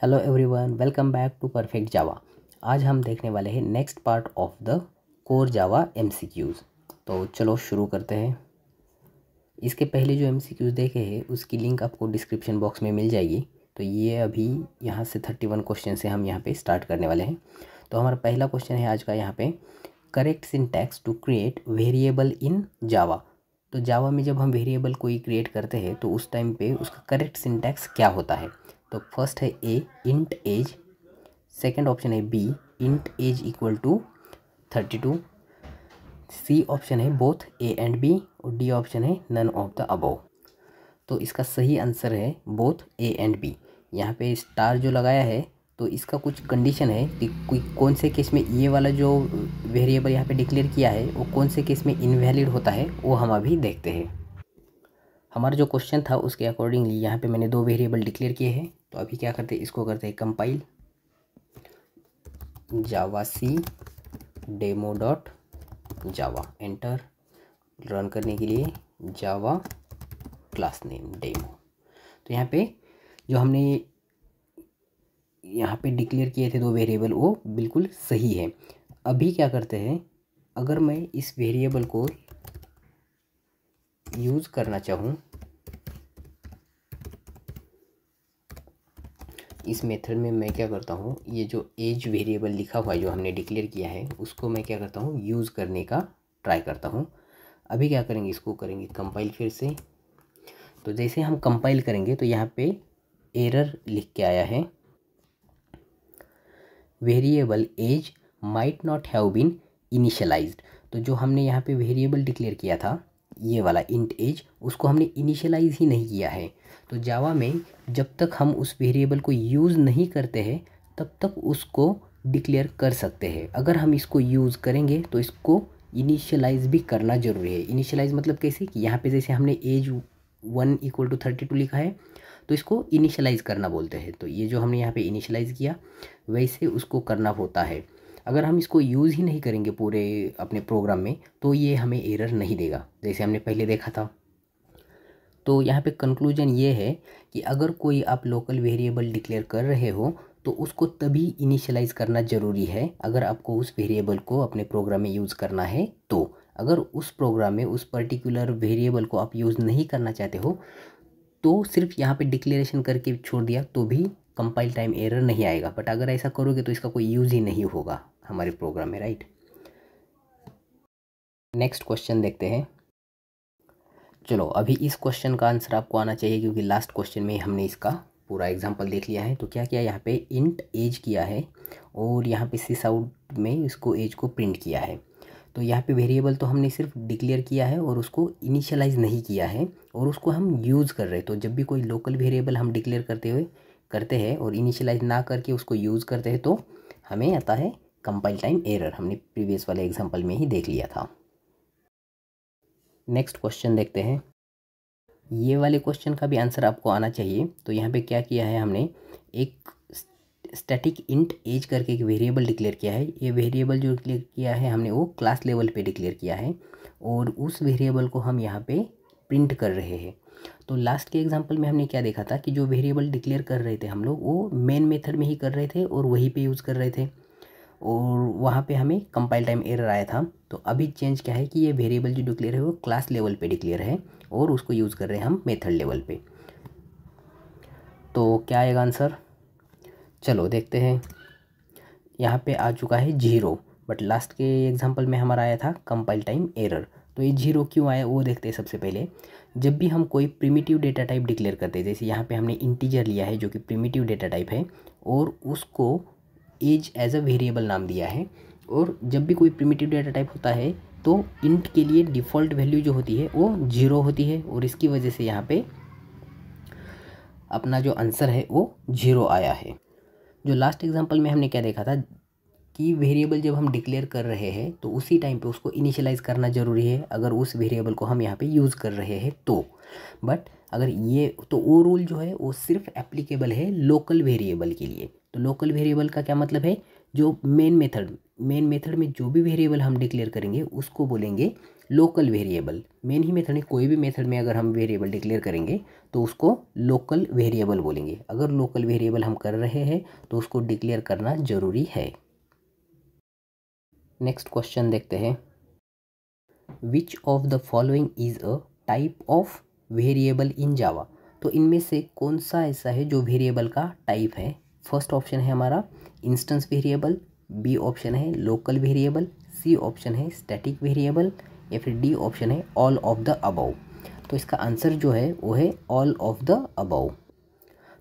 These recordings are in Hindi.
Hello everyone, welcome back to perfect Java. आज हम देखने वाले हैं next part of the core Java MCQs. तो चलो शुरू करते हैं। इसके पहले जो एमसीक्यूज़ देखे हैं उसकी लिंक आपको डिस्क्रिप्शन बॉक्स में मिल जाएगी। तो ये अभी यहाँ से 31 क्वेश्चन से हम यहाँ पे स्टार्ट करने वाले हैं। तो हमारा पहला क्वेश्चन है आज का यहाँ पे, correct syntax to create variable in Java. तो जावा में जब हम वेरिएबल कोई क्रिएट करते हैं तो उस टाइम पे उसका करेक्ट सिंटैक्स क्या होता है। तो फर्स्ट है A, int age. Second option है B, int age equal to 32। C option है बोथ ए एंड बी। और डी ऑप्शन है नन ऑफ द अबव। तो इसका सही आंसर है बोथ ए एंड बी। यहाँ पे स्टार जो लगाया है तो इसका कुछ कंडीशन है कि कोई कौन से केस में ये वाला जो वेरिएबल यहाँ पे डिक्लेयर किया है वो कौन से केस में इनवैलिड होता है वो हम अभी देखते हैं। हमारा जो क्वेश्चन था उसके अकॉर्डिंगली यहाँ पे मैंने दो वेरिएबल डिक्लेयर किए हैं। तो अभी क्या करते हैं, इसको करते हैं compile. Javac demo dot Java, enter. Run करने के लिए जावा क्लास नेम डेमो। तो यहाँ पे जो हमने यहाँ पे डिक्लेयर किए थे दो वेरिएबल वो बिल्कुल सही है। अभी क्या करते हैं, अगर मैं इस वेरिएबल को यूज़ करना चाहूँ इस मेथड में, मैं क्या करता हूँ, ये जो एज वेरिएबल लिखा हुआ है जो हमने डिक्लेयर किया है उसको मैं क्या करता हूँ, यूज़ करने का ट्राई करता हूँ। अभी क्या करेंगे, इसको करेंगे कंपाइल फिर से। तो जैसे हम कंपाइल करेंगे तो यहाँ पे एरर लिख के आया है, variable age might not have been initialized. तो जो हमने यहाँ पे वेरिएबल डिक्लेयर किया था ये वाला इंट एज, उसको हमने इनिशियलाइज ही नहीं किया है। तो जावा में जब तक हम उस वेरिएबल को यूज़ नहीं करते हैं तब तक उसको डिक्लेयर कर सकते हैं। अगर हम इसको यूज़ करेंगे तो इसको इनिशियलाइज भी करना ज़रूरी है। इनिशियलाइज मतलब कैसे, कि यहाँ पे जैसे हमने एज 1 इक्वल टू 32 लिखा है तो इसको इनिशियलाइज करना बोलते हैं। तो ये जो हमने यहाँ पे इनिशियलाइज किया वैसे उसको करना होता है। अगर हम इसको यूज़ ही नहीं करेंगे पूरे अपने प्रोग्राम में तो ये हमें एरर नहीं देगा, जैसे हमने पहले देखा था। तो यहाँ पे कंक्लूजन ये है कि अगर कोई आप लोकल वेरिएबल डिक्लेयर कर रहे हो तो उसको तभी इनिशियलाइज करना ज़रूरी है अगर आपको उस वेरिएबल को अपने प्रोग्राम में यूज़ करना है। तो अगर उस प्रोग्राम में उस पर्टिकुलर वेरिएबल को आप यूज़ नहीं करना चाहते हो तो सिर्फ यहाँ पे डिक्लेरेशन करके छोड़ दिया तो भी कंपाइल टाइम एरर नहीं आएगा। बट अगर ऐसा करोगे तो इसका कोई यूज़ ही नहीं होगा हमारे प्रोग्राम में, राइट। नेक्स्ट क्वेश्चन देखते हैं। चलो अभी इस क्वेश्चन का आंसर आपको आना चाहिए क्योंकि लास्ट क्वेश्चन में हमने इसका पूरा एग्जांपल देख लिया है। तो क्या किया, यहाँ पे इंट एज किया है और यहाँ पे सिस आउट में इसको एज को प्रिंट किया है। तो यहाँ पे वेरिएबल तो हमने सिर्फ डिक्लेयर किया है और उसको इनिशियलाइज नहीं किया है और उसको हम यूज़ कर रहे हैं। तो जब भी कोई लोकल वेरिएबल हम डिक्लेयर करते हैं और इनिशियलाइज ना करके उसको यूज़ करते हैं तो हमें आता है कंपाइल टाइम एरर। हमने प्रीवियस वाले एग्जाम्पल में ही देख लिया था। नेक्स्ट क्वेश्चन देखते हैं। ये वाले क्वेश्चन का भी आंसर आपको आना चाहिए। तो यहाँ पे क्या किया है, हमने एक स्टैटिक इंट एज करके एक वेरिएबल डिक्लेयर किया है। ये वेरिएबल जो डिक्लेयर किया है हमने वो क्लास लेवल पे डिक्लेयर किया है और उस वेरिएबल को हम यहाँ पे प्रिंट कर रहे हैं। तो लास्ट के एग्जांपल में हमने क्या देखा था कि जो वेरिएबल डिक्लेयर कर रहे थे हम लोग वो मेन मेथड में ही कर रहे थे और वहीं पे यूज़ कर रहे थे और वहाँ पे हमें कंपाइल टाइम एरर आया था। तो अभी चेंज क्या है कि ये वेरिएबल जो डिक्लेयर है वो क्लास लेवल पे डिक्लेयर है और उसको यूज़ कर रहे हैं हम मेथड लेवल पे। तो क्या आएगा आंसर, चलो देखते हैं। यहाँ पे आ चुका है 0, बट लास्ट के एग्जांपल में हमारा आया था कंपाइल टाइम एरर। तो ये 0 क्यों आया वो देखते हैं। सबसे पहले जब भी हम कोई प्रिमिटिव डेटा टाइप डिक्लेयर करते हैं, जैसे यहाँ पे हमने इंटीजर लिया है जो कि प्रिमिटिव डेटा टाइप है और उसको एज एज अ वेरिएबल नाम दिया है, और जब भी कोई प्रिमिटिव डेटा टाइप होता है तो इंट के लिए डिफ़ॉल्ट वैल्यू जो होती है वो 0 होती है और इसकी वजह से यहाँ पे अपना जो आंसर है वो 0 आया है। जो लास्ट एग्जांपल में हमने क्या देखा था कि वेरिएबल जब हम डिक्लेयर कर रहे हैं तो उसी टाइम पे उसको इनिशियलाइज़ करना ज़रूरी है अगर उस वेरिएबल को हम यहाँ पे यूज़ कर रहे हैं तो। बट अगर ये तो वो रूल जो है वो सिर्फ एप्लीकेबल है लोकल वेरिएबल के लिए। तो लोकल वेरिएबल का क्या मतलब है, जो मेन मेथड मेन मेथड में जो भी वेरिएबल हम डिक्लेयर करेंगे उसको बोलेंगे लोकल वेरिएबल। मेन ही मेथड में कोई भी मेथड में अगर हम वेरिएबल डिक्लेयर करेंगे तो उसको लोकल वेरिएबल बोलेंगे। अगर लोकल वेरिएबल हम कर रहे हैं तो उसको डिक्लेयर करना ज़रूरी है। नेक्स्ट क्वेश्चन देखते हैं, which of the following is a type of variable in Java. तो इनमें से कौन सा ऐसा है जो वेरिएबल का टाइप है। फर्स्ट ऑप्शन है हमारा इंस्टेंस वेरिएबल, बी ऑप्शन है लोकल वेरिएबल, सी ऑप्शन है स्टैटिक वेरिएबल, या फिर डी ऑप्शन है ऑल ऑफ द अबव। तो इसका आंसर जो है वो है ऑल ऑफ द अबव।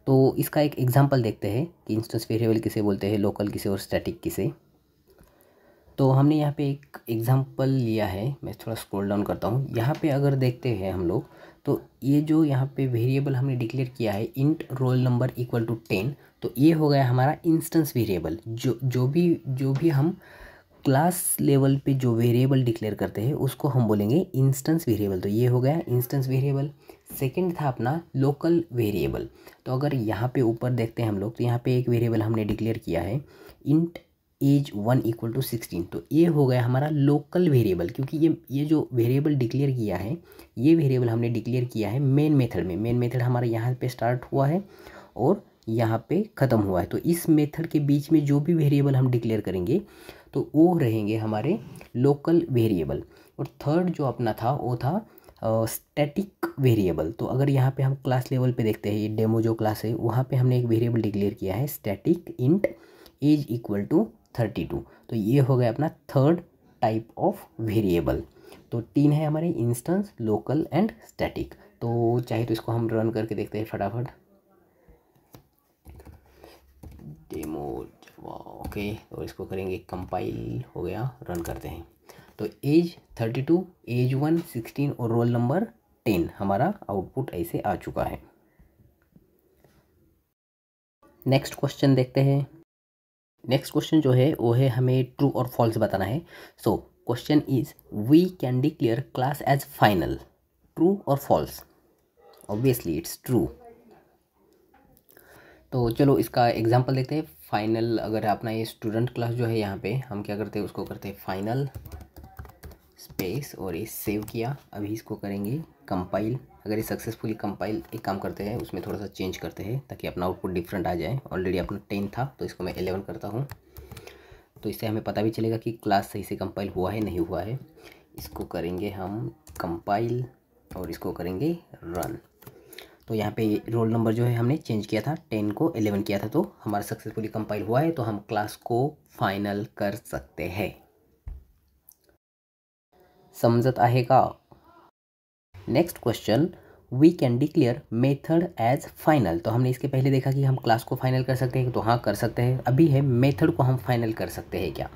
तो इसका एक एग्जांपल देखते हैं कि इंस्टेंस वेरिएबल किसे बोलते हैं, लोकल किसे और स्टैटिक किसे। तो हमने यहाँ पे एक एग्जांपल लिया है, मैं थोड़ा स्क्रॉल डाउन करता हूँ। यहाँ पे अगर देखते हैं हम लोग तो ये जो यहाँ पे वेरिएबल हमने डिक्लेयर किया है int roll number equal to 10, तो ये हो गया हमारा इंस्टेंस वेरिएबल। जो भी हम क्लास लेवल पे जो वेरिएबल डिक्लेयर करते हैं उसको हम बोलेंगे इंस्टेंस वेरिएबल। तो ये हो गया इंस्टेंस वेरिएबल। सेकंड था अपना लोकल वेरिएबल। तो अगर यहाँ पे ऊपर देखते हैं हम लोग तो यहाँ पे एक वेरिएबल हमने डिक्लेयर किया है इंट एज 1 इक्वल टू 16, तो ये हो गया हमारा लोकल वेरिएबल। क्योंकि ये जो वेरिएबल डिक्लेयर किया है ये वेरिएबल हमने डिक्लेयर किया है मेन मेथड में। मेन मेथड हमारा यहाँ पे स्टार्ट हुआ है और यहाँ पे ख़त्म हुआ है। तो इस मेथड के बीच में जो भी वेरिएबल हम डिक्लेयर करेंगे तो वो रहेंगे हमारे लोकल वेरिएबल। और थर्ड जो अपना था वो था स्टैटिक वेरिएबल। तो अगर यहाँ पे हम क्लास लेवल पे देखते हैं, ये डेमो जो क्लास है वहाँ पे हमने एक वेरिएबल डिक्लेयर किया है static int age equal to 32। तो ये हो गया अपना थर्ड टाइप ऑफ वेरिएबल। तो 3 है हमारे इंस्टेंस, लोकल एंड स्टैटिक। तो चाहे तो इसको हम रन करके देखते हैं फटाफट। डेमो ओके, और इसको करेंगे कंपाइल, हो गया, रन करते हैं। तो एज 32, एज 1 16 और रोल नंबर 10 हमारा आउटपुट ऐसे आ चुका है। नेक्स्ट क्वेश्चन देखते हैं। नेक्स्ट क्वेश्चन जो है वो है हमें ट्रू और फॉल्स बताना है। So question is we can declare class as final, true और फॉल्स। Obviously it's true. तो चलो इसका एग्जांपल देखते हैं। फाइनल, अगर अपना ये स्टूडेंट क्लास जो है यहाँ पे हम क्या करते हैं, उसको करते हैं फाइनल स्पेस और ये सेव किया। अभी इसको करेंगे कंपाइल। अगर ये सक्सेसफुली कंपाइल, एक काम करते हैं उसमें थोड़ा सा चेंज करते हैं ताकि अपना आउटपुट डिफरेंट आ जाए। ऑलरेडी अपना 10 था तो इसको मैं 11 करता हूँ, तो इससे हमें पता भी चलेगा कि क्लास सही से कंपाइल हुआ है नहीं हुआ है। इसको करेंगे हम कंपाइल और इसको करेंगे रन। तो यहाँ पे रोल नंबर जो है हमने चेंज किया था, 10 को 11 किया था, तो हमारा सक्सेसफुली कंपाइल हुआ है। तो हम क्लास को फाइनल कर सकते हैं। समझत आहे का? Next question, we can declare method as final. तो हमने इसके पहले देखा कि हम क्लास को फाइनल कर सकते हैं, तो हाँ कर सकते हैं। अभी है मेथड को हम फाइनल कर सकते हैं क्या।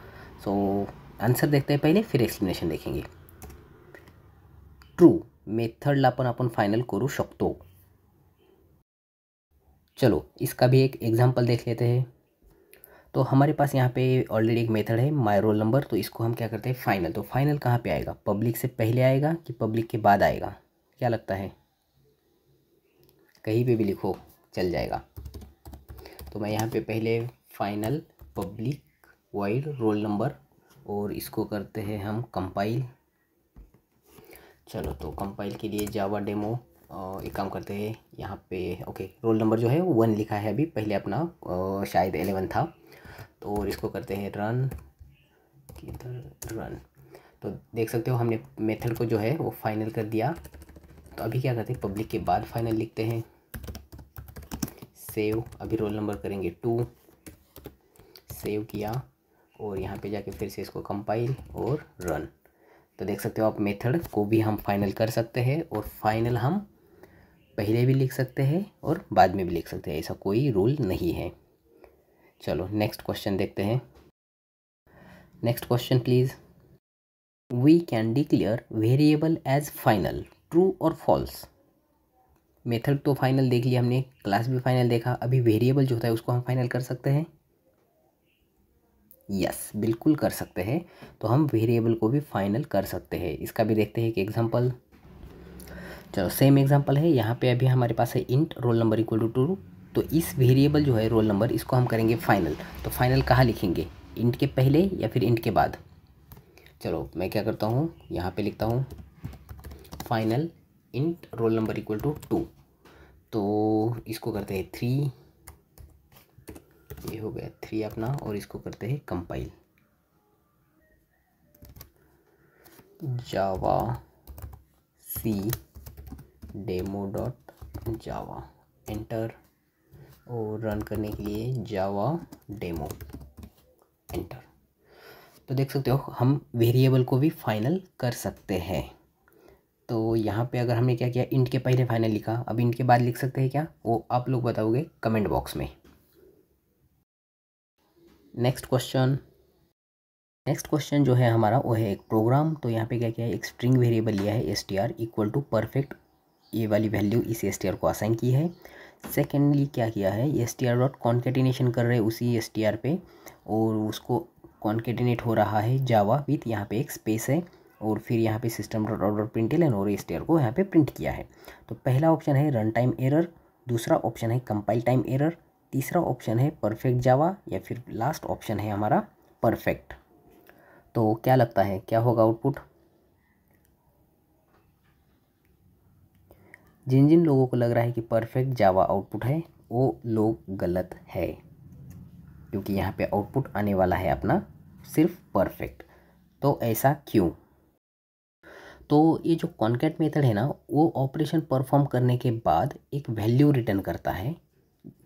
सो आंसर देखते हैं पहले, फिर एक्सप्लेनेशन देखेंगे। ट्रू, मेथडला पण आपण फाइनल करू शकतो। चलो इसका भी एक एग्जांपल देख लेते हैं। तो हमारे पास यहाँ पे ऑलरेडी एक मेथड है माय रोल नंबर, तो इसको हम क्या करते हैं फाइनल। तो फाइनल कहाँ पे आएगा, पब्लिक से पहले आएगा कि पब्लिक के बाद आएगा, क्या लगता है? कहीं पे भी लिखो चल जाएगा। तो मैं यहाँ पे पहले final public wide roll number और इसको करते हैं हम कंपाइल। चलो तो कंपाइल के लिए जावा डेमो एक काम करते हैं यहाँ पे। ओके, रोल नंबर जो है वो 1 लिखा है अभी, पहले अपना शायद 11 था। तो और इसको करते हैं रन, किधर रन। तो देख सकते हो हमने मेथड को जो है वो फाइनल कर दिया। तो अभी क्या करते हैं, पब्लिक के बाद फाइनल लिखते हैं, सेव। अभी रोल नंबर करेंगे 2, सेव किया और यहाँ पे जाके फिर से इसको कंपाइल और रन। तो देख सकते हो आप मेथड को भी हम फाइनल कर सकते हैं, और फाइनल हम पहले भी लिख सकते हैं और बाद में भी लिख सकते हैं, ऐसा कोई रूल नहीं है। चलो नेक्स्ट क्वेश्चन देखते हैं। Next question please. We can declare variable as final, true और फॉल्स। मेथड तो फाइनल देख लिया हमने, क्लास भी फाइनल देखा, अभी वेरिएबल जो होता है उसको हम फाइनल कर सकते हैं। यस, बिल्कुल कर सकते हैं। तो हम वेरिएबल को भी फाइनल कर सकते हैं। इसका भी देखते हैं एक एग्जांपल। चलो सेम एग्जांपल है, यहाँ पे अभी हमारे पास है int roll number equal to 2। तो इस वेरिएबल जो है रोल नंबर, इसको हम करेंगे फाइनल। तो फाइनल कहाँ लिखेंगे, इंट के पहले या फिर इंट के बाद। चलो मैं क्या करता हूँ, यहाँ पे लिखता हूँ final int roll number equal to 2। तो इसको करते हैं 3, ये हो गया 3 अपना, और इसको करते हैं compile. Javac demo dot Java, enter, और रन करने के लिए जावा डेमो, एंटर। तो देख सकते हो हम वेरिएबल को भी फाइनल कर सकते हैं। तो यहाँ पे अगर हमने क्या किया, इंट के पहले फाइनल लिखा, अब इंट के बाद लिख सकते हैं क्या, वो आप लोग बताओगे कमेंट बॉक्स में। नेक्स्ट क्वेश्चन जो है हमारा वो है एक प्रोग्राम। तो यहाँ पे क्या किया है, एक स्ट्रिंग वेरिएबल लिया है str इक्वल टू परफेक्ट, ये वाली वैल्यू इस str को असाइन की है। सेकेंडली क्या किया है, str डॉट कॉन्केटिनेशन कर रहे हैं उसी str पे, और उसको कॉन्केटिनेट हो रहा है जावा विथ, यहाँ पे एक स्पेस है, और फिर यहाँ पे system dot out dot println, और str को यहाँ पे प्रिंट किया है। तो पहला ऑप्शन है रन टाइम एरर, दूसरा ऑप्शन है कंपाइल टाइम एरर, तीसरा ऑप्शन है परफेक्ट जावा, या फिर लास्ट ऑप्शन है हमारा परफेक्ट। तो क्या लगता है क्या होगा आउटपुट? जिन जिन लोगों को लग रहा है कि परफेक्ट जावा आउटपुट है वो लोग गलत है, क्योंकि यहाँ पे आउटपुट आने वाला है अपना सिर्फ परफेक्ट। तो ऐसा क्यों? तो ये जो कॉन्कैट मेथड है ना, वो ऑपरेशन परफॉर्म करने के बाद एक वैल्यू रिटर्न करता है,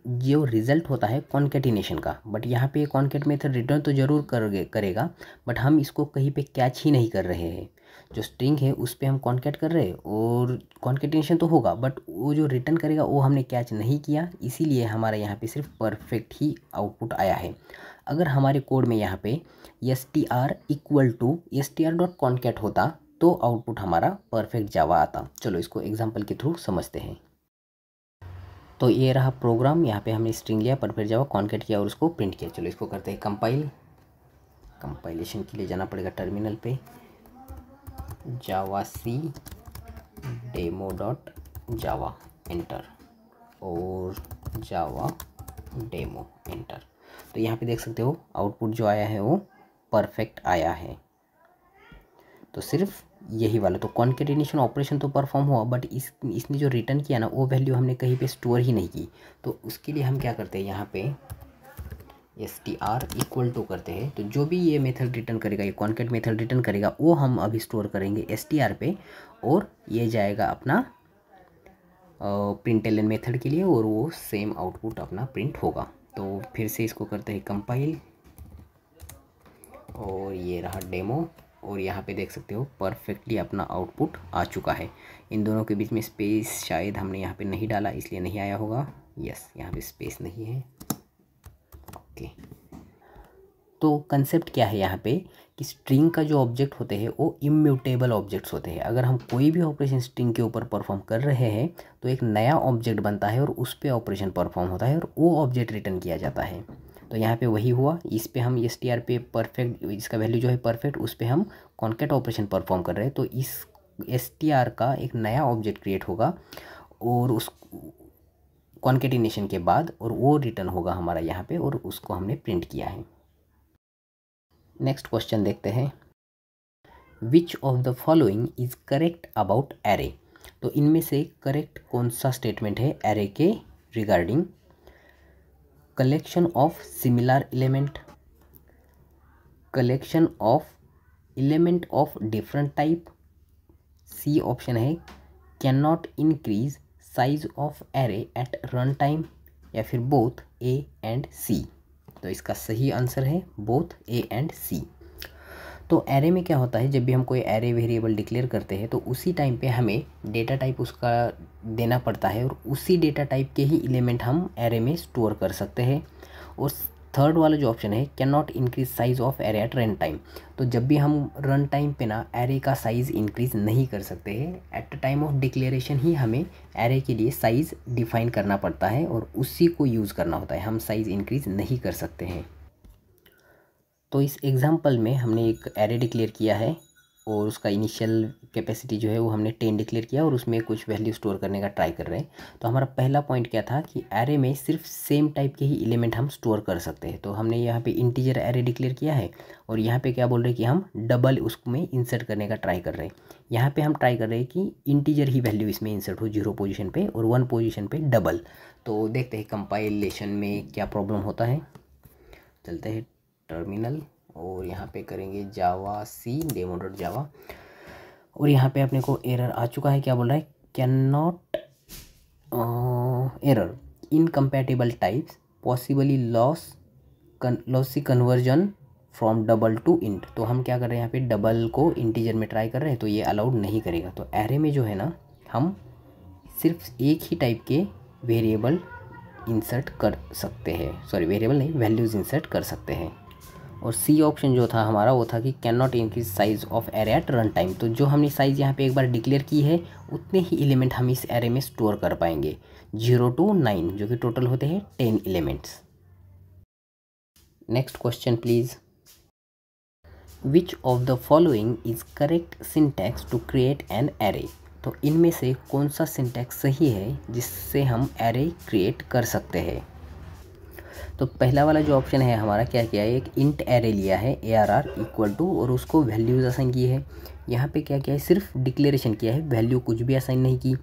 जो रिजल्ट होता है कॉन्केटिनेशन का। बट यहाँ पे कॉन्कैट मेथड रिटर्न तो ज़रूर करेगा, बट हम इसको कहीं पे कैच ही नहीं कर रहे हैं। जो स्ट्रिंग है उस पर हम कॉन्कैट कर रहे हैं, और कॉन्केटिनेशन तो होगा, बट वो जो रिटर्न करेगा वो हमने कैच नहीं किया, इसीलिए हमारा यहाँ पे सिर्फ परफेक्ट ही आउटपुट आया है। अगर हमारे कोड में यहाँ पे str equal to str dot concat होता तो आउटपुट हमारा परफेक्ट जावा आता। चलो इसको एग्जाम्पल के थ्रू समझते हैं। तो ये रहा प्रोग्राम, यहाँ पे हमने स्ट्रिंग लिया, परफेक्ट जावा, कॉन्कैट किया और उसको प्रिंट किया। चलो इसको करते हैं कंपाइल। कंपाइलेशन के लिए जाना पड़ेगा टर्मिनल पे, जावा सी डेमो डॉट जावा, एंटर, और जावा डेमो, एंटर। तो यहाँ पे देख सकते हो आउटपुट जो आया है वो परफेक्ट आया है। तो सिर्फ यही वाला, तो कॉन्केटिनेशन ऑपरेशन तो परफॉर्म हुआ, बट इसने जो रिटर्न किया ना वो वैल्यू हमने कहीं पे स्टोर ही नहीं की। तो उसके लिए हम क्या करते हैं, यहाँ पे str इक्वल टू करते हैं। तो जो भी ये मेथड रिटर्न करेगा, ये कॉन्कैट मेथड रिटर्न करेगा, वो हम अभी स्टोर करेंगे str पे, और ये जाएगा अपना प्रिंटलन मेथड के लिए, और वो सेम आउटपुट अपना प्रिंट होगा। तो फिर से इसको करते हैं कंपाइल, और ये रहा डेमो, और यहाँ पे देख सकते हो परफेक्टली अपना आउटपुट आ चुका है। इन दोनों के बीच में स्पेस शायद हमने यहाँ पे नहीं डाला, इसलिए नहीं आया होगा। यस, यहाँ पे स्पेस नहीं है। ओके, तो कंसेप्ट क्या है यहाँ पे कि स्ट्रिंग का जो ऑब्जेक्ट होते हैं वो इम्यूटेबल ऑब्जेक्ट्स होते हैं। अगर हम कोई भी ऑपरेशन स्ट्रिंग के ऊपर परफॉर्म कर रहे हैं तो एक नया ऑब्जेक्ट बनता है और उस पर ऑपरेशन परफॉर्म होता है, और वो ऑब्जेक्ट रिटर्न किया जाता है। तो यहाँ पे वही हुआ, इस पे हम str पे परफेक्ट, इसका वैल्यू जो है परफेक्ट, उस पे हम कॉन्कैट ऑपरेशन परफॉर्म कर रहे हैं। तो इस str का एक नया ऑब्जेक्ट क्रिएट होगा और उस कॉन्केटिनेशन के बाद, और वो रिटर्न होगा हमारा यहाँ पे, और उसको हमने प्रिंट किया है। नेक्स्ट क्वेश्चन देखते हैं, which of the following is correct about array. तो इनमें से करेक्ट कौन सा स्टेटमेंट है एरे के regarding? Collection of similar element, collection of element of different type, C option है can not increase size of array at run time, या फिर बोथ ए एंड सी। तो इसका सही आंसर है बोथ ए एंड सी। तो एरे में क्या होता है, जब भी हम कोई एरे वेरिएबल डिक्लेयर करते हैं तो उसी टाइम पे हमें डेटा टाइप उसका देना पड़ता है, और उसी डेटा टाइप के ही एलिमेंट हम एरे में स्टोर कर सकते हैं। और थर्ड वाला जो ऑप्शन है can not increase size of array at run time, तो जब भी हम रन टाइम पे ना एरे का साइज़ इंक्रीज़ नहीं कर सकते हैं, at the time of declaration ही हमें एरे के लिए साइज़ डिफाइन करना पड़ता है और उसी को यूज़ करना होता है, हम साइज़ इंक्रीज़ नहीं कर सकते हैं। तो इस एग्जांपल में हमने एक एरे डिक्लेयर किया है और उसका इनिशियल कैपेसिटी जो है वो हमने 10 डिक्लेयर किया और उसमें कुछ वैल्यू स्टोर करने का ट्राई कर रहे हैं। तो हमारा पहला पॉइंट क्या था कि एरे में सिर्फ सेम टाइप के ही एलिमेंट हम स्टोर कर सकते हैं। तो हमने यहाँ पे इंटीजर एरे डिक्लेयर किया है और यहाँ पे क्या बोल रहे हैं कि हम डबल उसमें इंसर्ट करने का ट्राई कर रहे हैं। यहाँ पे हम ट्राई कर रहे हैं कि इंटीजर ही वैल्यू इसमें इंसर्ट हो 0 पोजीशन पे और 1 पोजीशन पे डबल। तो देखते हैं कंपाइलेशन में क्या प्रॉब्लम होता है। चलते हैं टर्मिनल और यहाँ पे करेंगे जावा सी demo.java और यहाँ पे अपने को एरर आ चुका है। क्या बोल रहा है, can not error incompatible types possibly lossy conversion from double two int. तो हम क्या कर रहे हैं, यहाँ पे डबल को इंटीजर में ट्राई कर रहे हैं तो ये अलाउड नहीं करेगा। तो एरे में जो है ना, हम सिर्फ एक ही टाइप के वेरिएबल इंसर्ट कर सकते हैं, सॉरी वेरिएबल नहीं, वैल्यूज़ इंसर्ट कर सकते हैं। और सी ऑप्शन जो था हमारा वो था कि can not increase size of array at run time. तो जो हमने साइज़ यहाँ पे एक बार डिक्लेयर की है उतने ही एलिमेंट हम इस एरे में स्टोर कर पाएंगे, 0 to 9, जो कि टोटल होते हैं 10 elements. Next question please. Which of the following is correct syntax to create an array. तो इनमें से कौन सा सिंटैक्स सही है जिससे हम एरे क्रिएट कर सकते हैं। तो पहला वाला जो ऑप्शन है हमारा क्या किया है, एक इंट एरे लिया है ARR इक्वल टू और उसको वैल्यूज़ असाइन की है। यहाँ पे क्या किया है, सिर्फ डिक्लेरेशन किया है, वैल्यू कुछ भी असाइन नहीं की।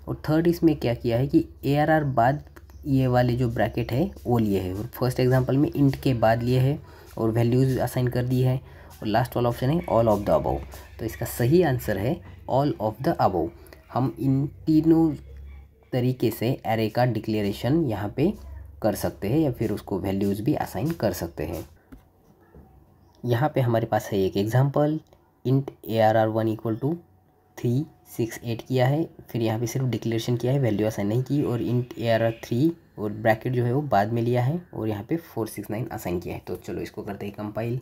और थर्ड इसमें क्या किया है कि ARR बाद ये वाले जो ब्रैकेट है वो लिए है और फर्स्ट एग्जांपल में इंट के बाद लिए है और वैल्यूज़ असाइन कर दी है। और लास्ट वाला ऑप्शन है ऑल ऑफ द अबव। तो इसका सही आंसर है ऑल ऑफ द अबव। हम इन तीनों तरीके से एरे का डिक्लेरेशन यहाँ पे कर सकते हैं या फिर उसको वैल्यूज़ भी असाइन कर सकते हैं। यहाँ पे हमारे पास है एक example, int ARR1 equal to 368 किया है, फिर यहाँ पे सिर्फ डिक्लेरेशन किया है, वैल्यू असाइन नहीं की। और इंट ARR3 और ब्रैकेट जो है वो बाद में लिया है और यहाँ पे 469 असाइन किया है। तो चलो इसको करते हैं कंपाइल।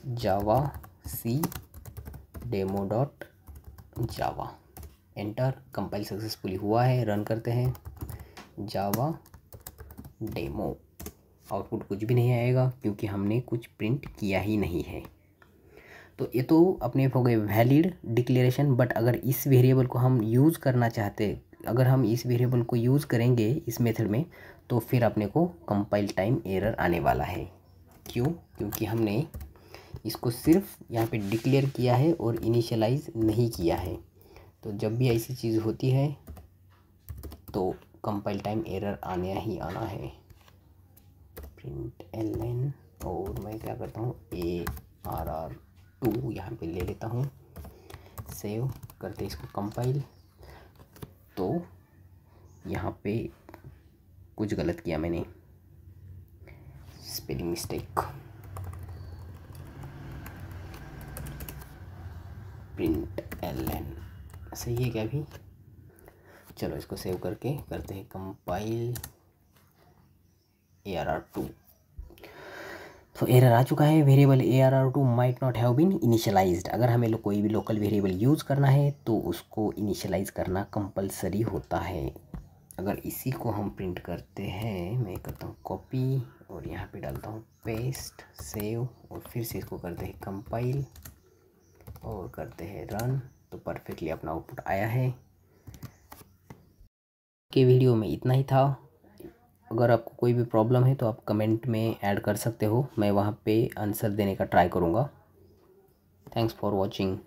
जावा सी demo.java, एंटर। कंपाइल सक्सेसफुली हुआ है, रन करते हैं। जावा डेमो, आउटपुट कुछ भी नहीं आएगा क्योंकि हमने कुछ प्रिंट किया ही नहीं है। तो ये तो अपने हो गए वैलिड डिक्लेरेशन। बट अगर इस वेरिएबल को हम यूज़ करना चाहते, अगर हम इस वेरिएबल को यूज़ करेंगे इस मेथड में, तो फिर अपने को कंपाइल टाइम एरर आने वाला है। क्यों? क्योंकि हमने इसको सिर्फ यहाँ पे डिक्लेयर किया है और इनिशियलाइज नहीं किया है। तो जब भी ऐसी चीज़ होती है तो कंपाइल टाइम एरर आने ही आना है। प्रिंट ln और मैं क्या करता हूँ, ARR2 यहाँ पे ले लेता हूँ, सेव करते इसको कंपाइल। तो यहाँ पे कुछ गलत किया मैंने, स्पेलिंग मिस्टेक। प्रिंट ln सही है क्या अभी? चलो इसको सेव करके करते हैं कंपाइल ARR2। तो एरर आ चुका है, variable ARR2 might not have been initialized. अगर हमें कोई भी लोकल वेरिएबल यूज़ करना है तो उसको इनिशियलाइज करना कंपलसरी होता है। अगर इसी को हम प्रिंट करते हैं, मैं करता हूँ कॉपी और यहाँ पे डालता हूँ पेस्ट, सेव और फिर से इसको करते हैं कंपाइल और करते हैं रन। तो परफेक्टली अपना आउटपुट आया है। के वीडियो में इतना ही था। अगर आपको कोई भी प्रॉब्लम है तो आप कमेंट में ऐड कर सकते हो, मैं वहाँ पे आंसर देने का ट्राई करूँगा। Thanks for watching.